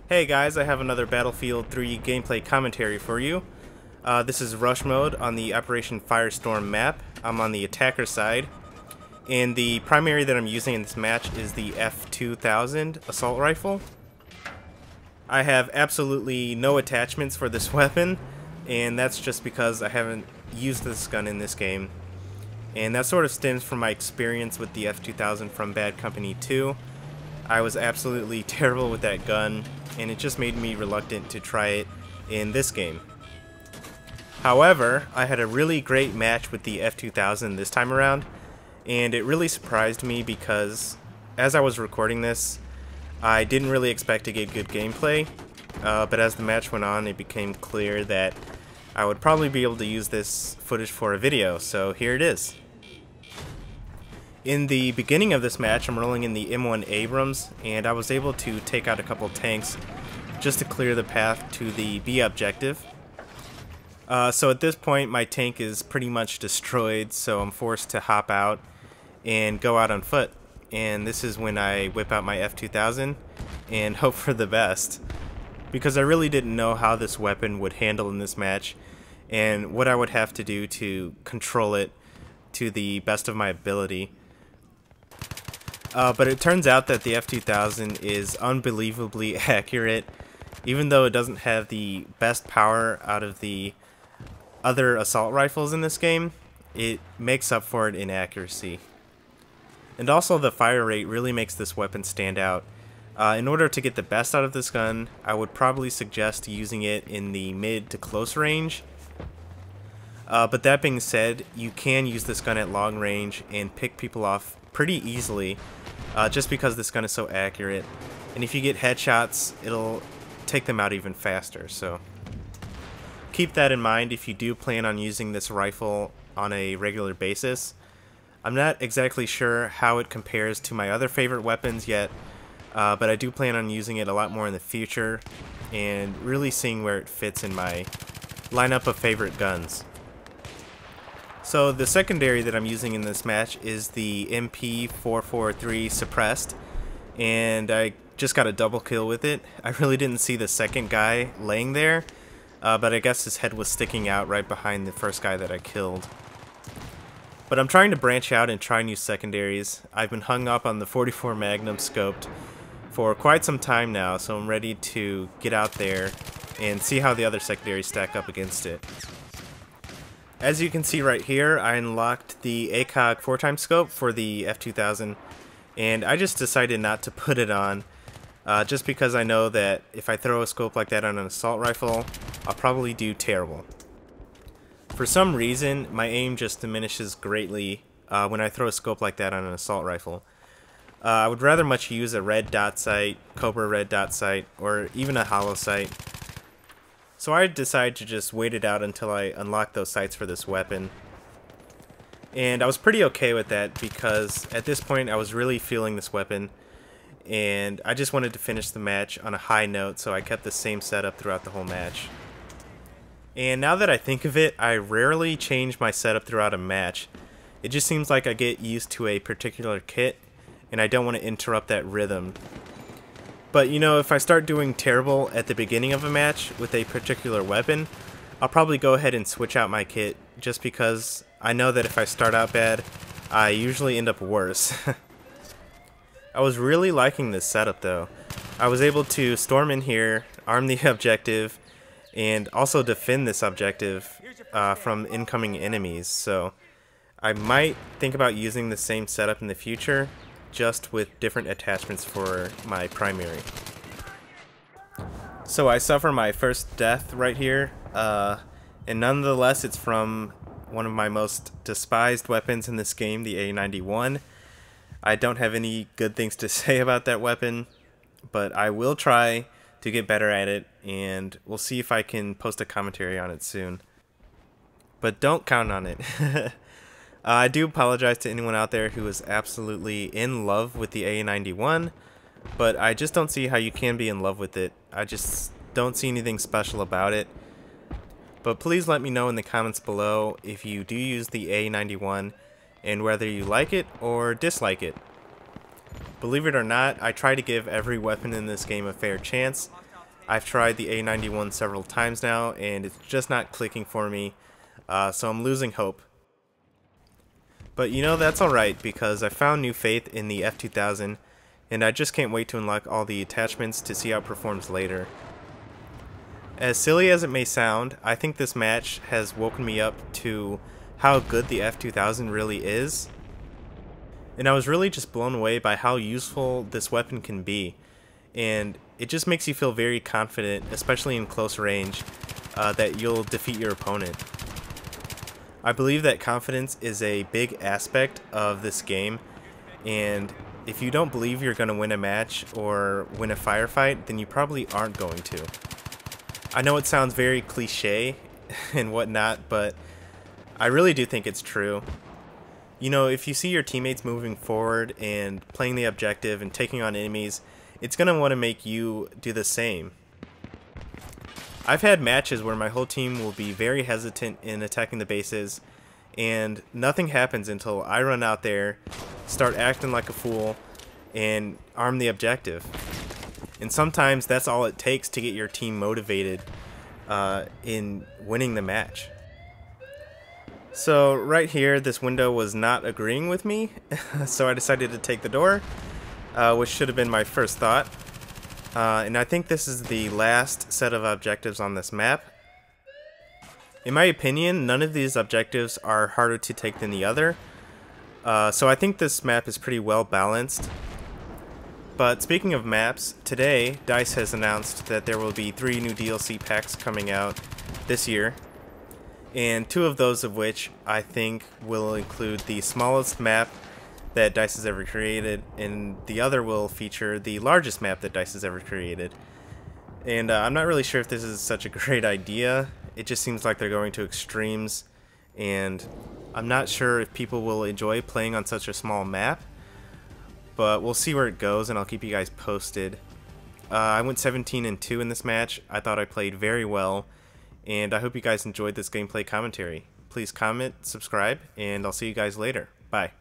Hey guys, I have another Battlefield 3 gameplay commentary for you. This is Rush Mode on the Operation Firestorm map. I'm on the attacker side, and the primary that I'm using in this match is the F2000 assault rifle. I have absolutely no attachments for this weapon, and that's just because I haven't used this gun in this game. And that sort of stems from my experience with the F2000 from Bad Company 2. I was absolutely terrible with that gun, and it just made me reluctant to try it in this game. However, I had a really great match with the F2000 this time around, and it really surprised me because as I was recording this, I didn't really expect to get good gameplay, but as the match went on, it became clear that I would probably be able to use this footage for a video, so here it is. In the beginning of this match, I'm rolling in the M1 Abrams, and I was able to take out a couple tanks just to clear the path to the B objective. So at this point, my tank is pretty much destroyed, so I'm forced to hop out and go out on foot. And this is when I whip out my F2000 and hope for the best, because I really didn't know how this weapon would handle in this match and what I would have to do to control it to the best of my ability. But it turns out that the F2000 is unbelievably accurate. Even though it doesn't have the best power out of the other assault rifles in this game, it makes up for it in accuracy. And also the fire rate really makes this weapon stand out. In order to get the best out of this gun, I would probably suggest using it in the mid to close range. But that being said, you can use this gun at long range and pick people off pretty easily, just because this gun is so accurate. And if you get headshots, it'll take them out even faster, so keep that in mind if you do plan on using this rifle on a regular basis. I'm not exactly sure how it compares to my other favorite weapons yet, but I do plan on using it a lot more in the future and really seeing where it fits in my lineup of favorite guns. So the secondary that I'm using in this match is the MP443 Suppressed, and I just got a double kill with it. I really didn't see the second guy laying there, but I guess his head was sticking out right behind the first guy that I killed. But I'm trying to branch out and try new secondaries. I've been hung up on the 44 Magnum scoped for quite some time now, so I'm ready to get out there and see how the other secondaries stack up against it. As you can see right here, I unlocked the ACOG 4x scope for the F2000, and I just decided not to put it on, just because I know that if I throw a scope like that on an assault rifle, I'll probably do terrible. For some reason, my aim just diminishes greatly when I throw a scope like that on an assault rifle. I would rather much use a red dot sight, Cobra red dot sight, or even a hollow sight. So I decided to just wait it out until I unlocked those sights for this weapon. And I was pretty okay with that because at this point I was really feeling this weapon, and I just wanted to finish the match on a high note, so I kept the same setup throughout the whole match. And now that I think of it, I rarely change my setup throughout a match. It just seems like I get used to a particular kit, and I don't want to interrupt that rhythm. But you know, if I start doing terrible at the beginning of a match with a particular weapon, I'll probably go ahead and switch out my kit, just because I know that if I start out bad, I usually end up worse. I was really liking this setup though. I was able to storm in here, arm the objective, and also defend this objective from incoming enemies, so I might think about using the same setup in the future, just with different attachments for my primary. So I suffer my first death right here, and nonetheless it's from one of my most despised weapons in this game, the A91. I don't have any good things to say about that weapon, but I will try to get better at it, and we'll see if I can post a commentary on it soon. But don't count on it. I do apologize to anyone out there who is absolutely in love with the A91, but I just don't see how you can be in love with it. I just don't see anything special about it. But please let me know in the comments below if you do use the A91 and whether you like it or dislike it. Believe it or not, I try to give every weapon in this game a fair chance, I've tried the A91 several times now, and it's just not clicking for me, so I'm losing hope. But you know, that's alright, because I found new faith in the F2000, and I just can't wait to unlock all the attachments to see how it performs later. As silly as it may sound, I think this match has woken me up to how good the F2000 really is. And I was really just blown away by how useful this weapon can be. And it just makes you feel very confident, especially in close range, that you'll defeat your opponent. I believe that confidence is a big aspect of this game, and if you don't believe you're going to win a match or win a firefight, then you probably aren't going to. I know it sounds very cliche and whatnot, but I really do think it's true. You know, if you see your teammates moving forward and playing the objective and taking on enemies, it's going to want to make you do the same. I've had matches where my whole team will be very hesitant in attacking the bases, and nothing happens until I run out there, start acting like a fool, and arm the objective. And sometimes that's all it takes to get your team motivated in winning the match. So right here, this window was not agreeing with me, so I decided to take the door, which should have been my first thought. And I think this is the last set of objectives on this map. In my opinion, none of these objectives are harder to take than the other, so I think this map is pretty well balanced. But speaking of maps, today D.I.C.E has announced that there will be 3 new DLC packs coming out this year, and 2 of those of which I think will include the smallest map that D.I.C.E has ever created, and the other will feature the largest map that D.I.C.E has ever created. And I'm not really sure if this is such a great idea. It just seems like they're going to extremes, and I'm not sure if people will enjoy playing on such a small map. But we'll see where it goes, and I'll keep you guys posted. I went 17-2 in this match. I thought I played very well, and I hope you guys enjoyed this gameplay commentary. Please comment, subscribe, and I'll see you guys later. Bye.